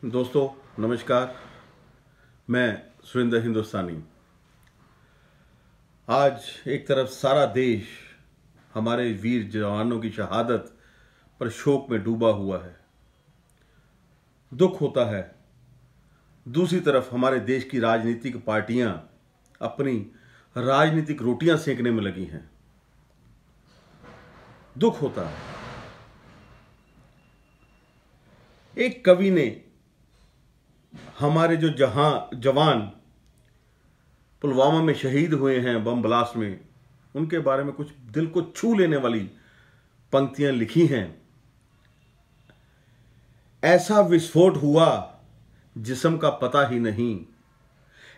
दोस्तों नमस्कार। मैं सुरेंद्र हिंदुस्तानी। आज एक तरफ सारा देश हमारे वीर जवानों की शहादत पर शोक में डूबा हुआ है, दुख होता है। दूसरी तरफ हमारे देश की राजनीतिक पार्टियां अपनी राजनीतिक रोटियां सेकने में लगी हैं, दुख होता है। एक कवि ने हमारे जो जवान पुलवामा में शहीद हुए हैं बम ब्लास्ट में, उनके बारे में कुछ दिल को छू लेने वाली पंक्तियां लिखी हैं। ऐसा विस्फोट हुआ जिस्म का पता ही नहीं,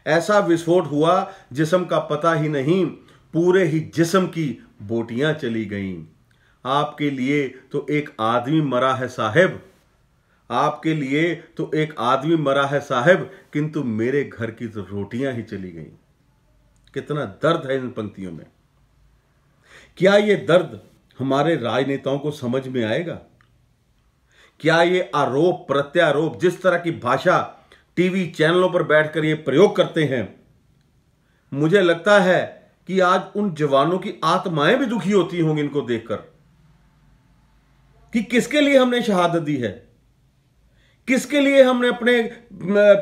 ऐसा विस्फोट हुआ जिस्म का पता ही नहीं, पूरे ही जिस्म की बोटियां चली गईं। आपके लिए तो एक आदमी मरा है साहिब, आपके लिए तो एक आदमी मरा है साहिब, किंतु मेरे घर की तो रोटियां ही चली गईं। कितना दर्द है इन पंक्तियों में। क्या यह दर्द हमारे राजनेताओं को समझ में आएगा? क्या ये आरोप प्रत्यारोप, जिस तरह की भाषा टीवी चैनलों पर बैठकर ये प्रयोग करते हैं, मुझे लगता है कि आज उन जवानों की आत्माएं भी दुखी होती होंगी इनको देखकर कि किसके लिए हमने शहादत दी है, किसके लिए हमने अपने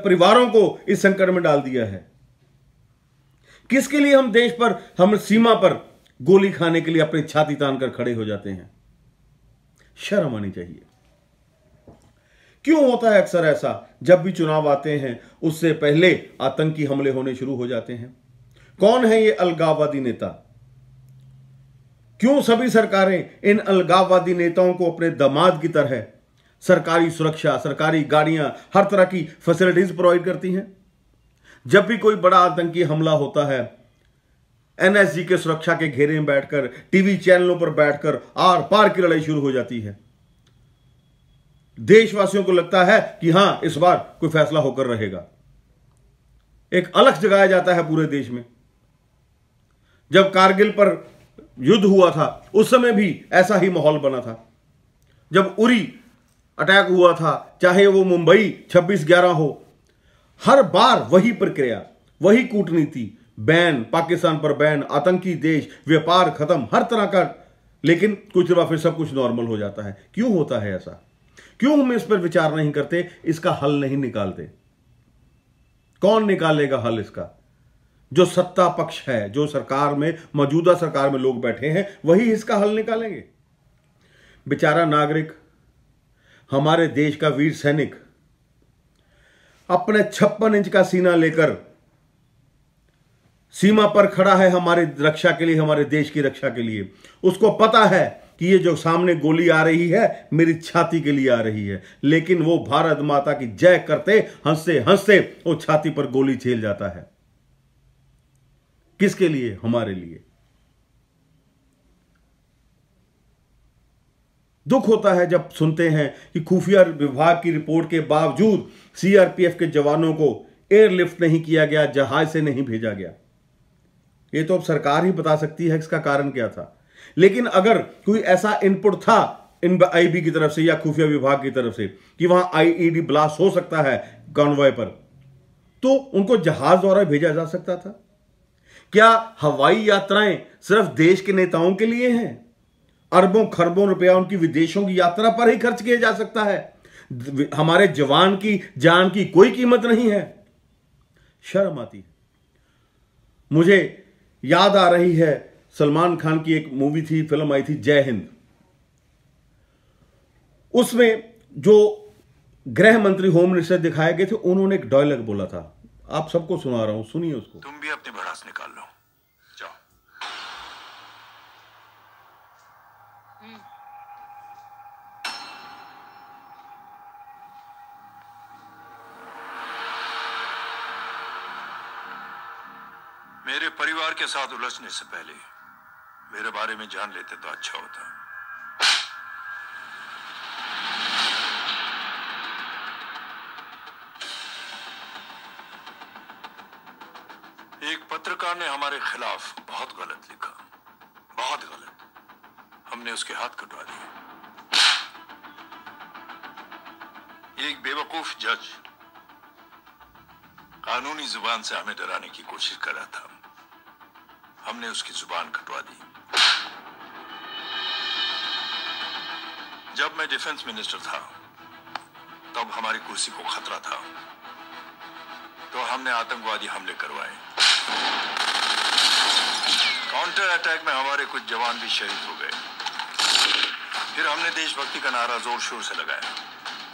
परिवारों को इस संकट में डाल दिया है, किसके लिए हम देश पर, हम सीमा पर गोली खाने के लिए अपनी छाती तान कर खड़े हो जाते हैं। शर्म आनी चाहिए। क्यों होता है अक्सर ऐसा, जब भी चुनाव आते हैं उससे पहले आतंकी हमले होने शुरू हो जाते हैं। कौन है ये अलगाववादी नेता? क्यों सभी सरकारें इन अलगाववादी नेताओं को अपने दामाद की तरह सरकारी सुरक्षा, सरकारी गाड़ियां, हर तरह की फैसिलिटीज प्रोवाइड करती हैं? जब भी कोई बड़ा आतंकी हमला होता है, एनएसजी के सुरक्षा के घेरे में बैठकर, टीवी चैनलों पर बैठकर आर पार की लड़ाई शुरू हो जाती है। देशवासियों को लगता है कि हां, इस बार कोई फैसला होकर रहेगा। एक अलख जगाया जाता है पूरे देश में। जब कारगिल पर युद्ध हुआ था उस समय भी ऐसा ही माहौल बना था। जब उरी अटैक हुआ था, चाहे वो मुंबई 26/11 हो, हर बार वही प्रक्रिया, वही कूटनीति, बैन, पाकिस्तान पर बैन, आतंकी देश, व्यापार खत्म, हर तरह का। लेकिन कुछ दफा फिर सब कुछ नॉर्मल हो जाता है। क्यों होता है ऐसा? क्यों हम इस पर विचार नहीं करते, इसका हल नहीं निकालते? कौन निकालेगा हल इसका? जो सत्ता पक्ष है, जो सरकार में, मौजूदा सरकार में लोग बैठे हैं, वही इसका हल निकालेंगे। बेचारा नागरिक, हमारे देश का वीर सैनिक अपने 56 इंच का सीना लेकर सीमा पर खड़ा है हमारी रक्षा के लिए, हमारे देश की रक्षा के लिए। उसको पता है कि ये जो सामने गोली आ रही है मेरी छाती के लिए आ रही है, लेकिन वो भारत माता की जय करते हंसते हंसते वो छाती पर गोली झेल जाता है। किसके लिए? हमारे लिए। दुख होता है जब सुनते हैं कि खुफिया विभाग की रिपोर्ट के बावजूद सीआरपीएफ के जवानों को एयरलिफ्ट नहीं किया गया, जहाज से नहीं भेजा गया। ये तो अब सरकार ही बता सकती है इसका कारण क्या था। लेकिन अगर कोई ऐसा इनपुट था आईबी की तरफ से या खुफिया विभाग की तरफ से कि वहां आईईडी ब्लास्ट हो सकता है कॉन्वॉय पर, तो उनको जहाज द्वारा भेजा जा सकता था। क्या हवाई यात्राएं सिर्फ देश के नेताओं के लिए हैं? अरबों खरबों रुपया उनकी विदेशों की यात्रा पर ही खर्च किया जा सकता है। हमारे जवान की जान की कोई कीमत नहीं है। शर्म आती है। मुझे याद आ रही है, सलमान खान की एक मूवी थी, फिल्म आई थी जय हिंद। उसमें जो गृह मंत्री, होम मिनिस्टर दिखाए गए थे, उन्होंने एक डायलॉग बोला था, आप सबको सुना रहा हूं, सुनिए उसको। तुम भी अपनी भड़ास निकाल लो, जाओ। मेरे परिवार के साथ उलझने से पहले मेरे बारे में जान लेते तो अच्छा होता। एक पत्रकार ने हमारे खिलाफ बहुत गलत लिखा, बहुत गलत। हमने उसके हाथ कटवा दिए। एक बेवकूफ जज कानूनी जुबान से हमें डराने की कोशिश कर रहा था। हमने उसकी जुबान कटवा दी। जब मैं डिफेंस मिनिस्टर था तब हमारी कुर्सी को खतरा था, तो हमने आतंकवादी हमले करवाए। काउंटर अटैक में हमारे कुछ जवान भी शहीद हो गए। फिर हमने देशभक्ति का नारा जोर शोर से लगाया।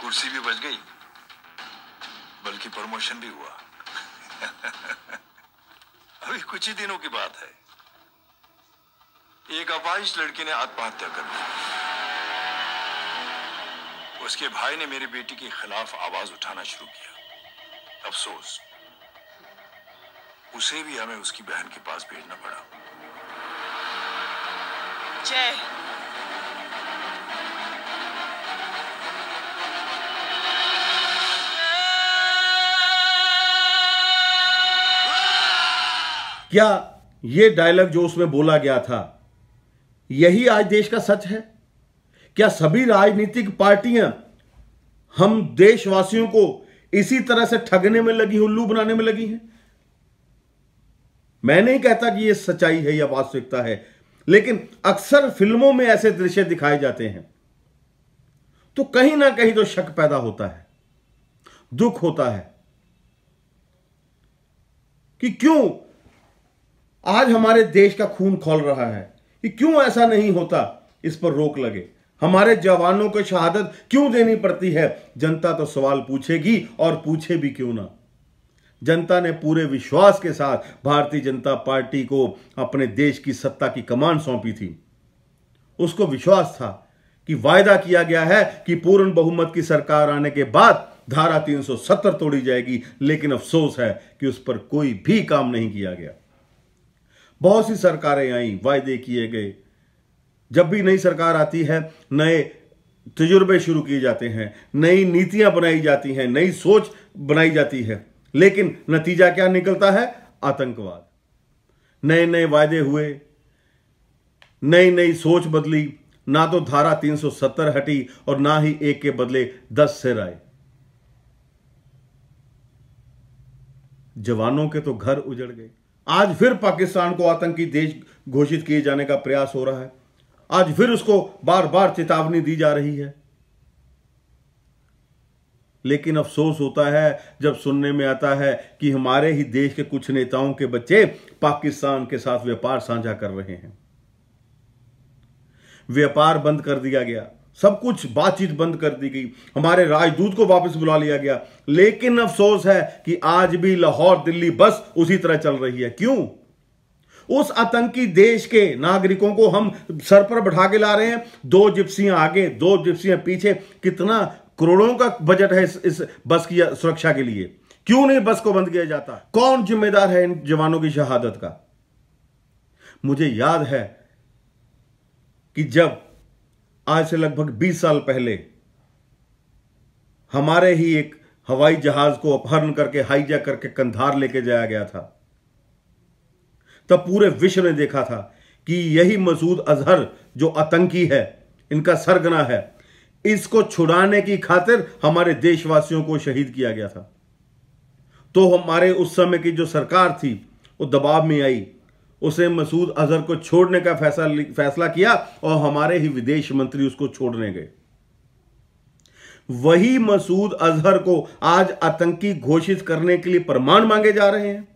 कुर्सी भी बच गई, बल्कि प्रमोशन भी हुआ। अभी कुछ ही दिनों की बात है, एक अपाहिज लड़की ने आत्महत्या कर ली। उसके भाई ने मेरी बेटी के खिलाफ आवाज उठाना शुरू किया। अफसोस, उसे भी हमें उसकी बहन के पास भेजना पड़ा। जय। क्या ये डायलॉग जो उसमें बोला गया था, यही आज देश का सच है? क्या सभी राजनीतिक पार्टियां हम देशवासियों को इसी तरह से ठगने में लगी, उल्लू बनाने में लगी हैं? मैं नहीं कहता कि यह सच्चाई है या वास्तविकता है, लेकिन अक्सर फिल्मों में ऐसे दृश्य दिखाए जाते हैं तो कहीं ना कहीं तो शक पैदा होता है, दुख होता है कि क्यों आज हमारे देश का खून खौल रहा है, कि क्यों ऐसा नहीं होता, इस पर रोक लगे। हमारे जवानों को शहादत क्यों देनी पड़ती है? जनता तो सवाल पूछेगी, और पूछे भी क्यों ना। जनता ने पूरे विश्वास के साथ भारतीय जनता पार्टी को अपने देश की सत्ता की कमान सौंपी थी। उसको विश्वास था कि वायदा किया गया है कि पूर्ण बहुमत की सरकार आने के बाद धारा 370 तोड़ी जाएगी, लेकिन अफसोस है कि उस पर कोई भी काम नहीं किया गया। बहुत सी सरकारें आई, वायदे किए गए। जब भी नई सरकार आती है, नए तजुर्बे शुरू किए जाते हैं, नई नीतियां बनाई जाती हैं, नई सोच बनाई जाती है, लेकिन नतीजा क्या निकलता है? आतंकवाद। नए नए वायदे हुए, नई नई सोच बदली, ना तो धारा 370 हटी और ना ही एक के बदले 10 सिर आए। जवानों के तो घर उजड़ गए। आज फिर पाकिस्तान को आतंकी देश घोषित किए जाने का प्रयास हो रहा है। आज फिर उसको बार बार चेतावनी दी जा रही है। लेकिन अफसोस होता है जब सुनने में आता है कि हमारे ही देश के कुछ नेताओं के बच्चे पाकिस्तान के साथ व्यापार साझा कर रहे हैं। व्यापार बंद कर दिया गया, सब कुछ बातचीत बंद कर दी गई, हमारे राजदूत को वापस बुला लिया गया, लेकिन अफसोस है कि आज भी लाहौर दिल्ली बस उसी तरह चल रही है। क्यों? उस आतंकी देश के नागरिकों को हम सर पर बैठा के ला रहे हैं। 2 जिप्सियां आगे, 2 जिप्सियां पीछे। कितना करोड़ों का बजट है इस बस की सुरक्षा के लिए। क्यों नहीं बस को बंद किया जाता? कौन जिम्मेदार है इन जवानों की शहादत का? मुझे याद है कि जब आज से लगभग 20 साल पहले हमारे ही एक हवाई जहाज को अपहरण करके, हाईजैक करके कंधार लेके जाया गया था, तब पूरे विश्व ने देखा था कि यही मसूद अजहर जो आतंकी है, इनका सरगना है, इसको छुड़ाने की खातिर हमारे देशवासियों को शहीद किया गया था। तो हमारे उस समय की जो सरकार थी वो दबाव में आई, उसे मसूद अजहर को छोड़ने का फैसला किया और हमारे ही विदेश मंत्री उसको छोड़ने गए। वही मसूद अजहर को आज आतंकी घोषित करने के लिए प्रमाण मांगे जा रहे हैं।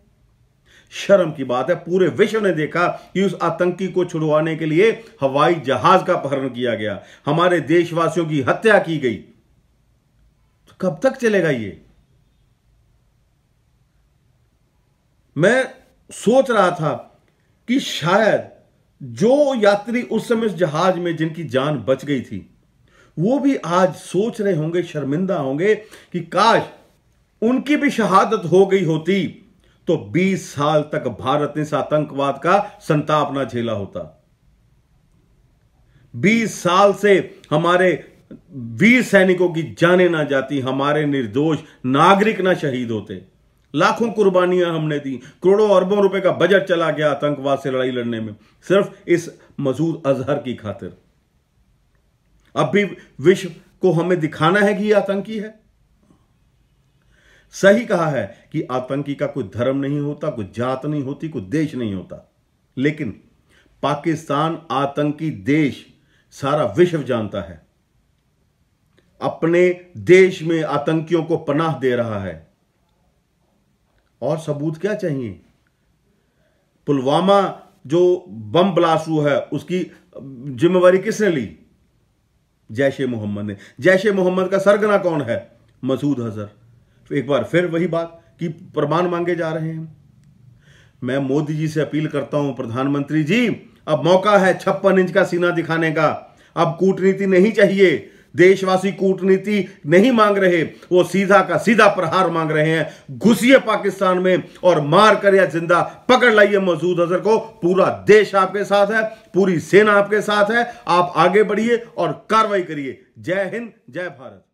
शर्म की बात है। पूरे विश्व ने देखा कि उस आतंकी को छुड़वाने के लिए हवाई जहाज का अपहरण किया गया, हमारे देशवासियों की हत्या की गई। तो कब तक चलेगा ये? मैं सोच रहा था कि शायद जो यात्री उस समय उस जहाज में जिनकी जान बच गई थी, वो भी आज सोच रहे होंगे, शर्मिंदा होंगे कि काश उनकी भी शहादत हो गई होती तो 20 साल तक भारत ने इस आतंकवाद का संताप ना झेला होता। 20 साल से हमारे वीर सैनिकों की जानें ना जाती, हमारे निर्दोष नागरिक ना शहीद होते। लाखों कुर्बानियां हमने दी, करोड़ों अरबों रुपए का बजट चला गया आतंकवाद से लड़ाई लड़ने में, सिर्फ इस मसूद अजहर की खातिर। अब भी विश्व को हमें दिखाना है कि यह आतंकी है। सही कहा है कि आतंकी का कोई धर्म नहीं होता, कोई जात नहीं होती, कोई देश नहीं होता, लेकिन पाकिस्तान आतंकी देश सारा विश्व जानता है, अपने देश में आतंकियों को पनाह दे रहा है। और सबूत क्या चाहिए? पुलवामा जो बम ब्लास्ट हुआ है उसकी जिम्मेवारी किसने ली? जैश ए मोहम्मद ने। जैश ए मोहम्मद का सरगना कौन है? मसूद अजहर। तो एक बार फिर वही बात कि प्रमाण मांगे जा रहे हैं। मैं मोदी जी से अपील करता हूं, प्रधानमंत्री जी, अब मौका है 56 इंच का सीना दिखाने का। अब कूटनीति नहीं चाहिए, देशवासी कूटनीति नहीं मांग रहे, वो सीधा का सीधा प्रहार मांग रहे हैं। घुसिए पाकिस्तान में और मार कर या जिंदा पकड़ लाइए मसूद अजहर को। पूरा देश आपके साथ है, पूरी सेना आपके साथ है। आप आगे बढ़िए और कार्रवाई करिए। जय हिंद, जय भारत।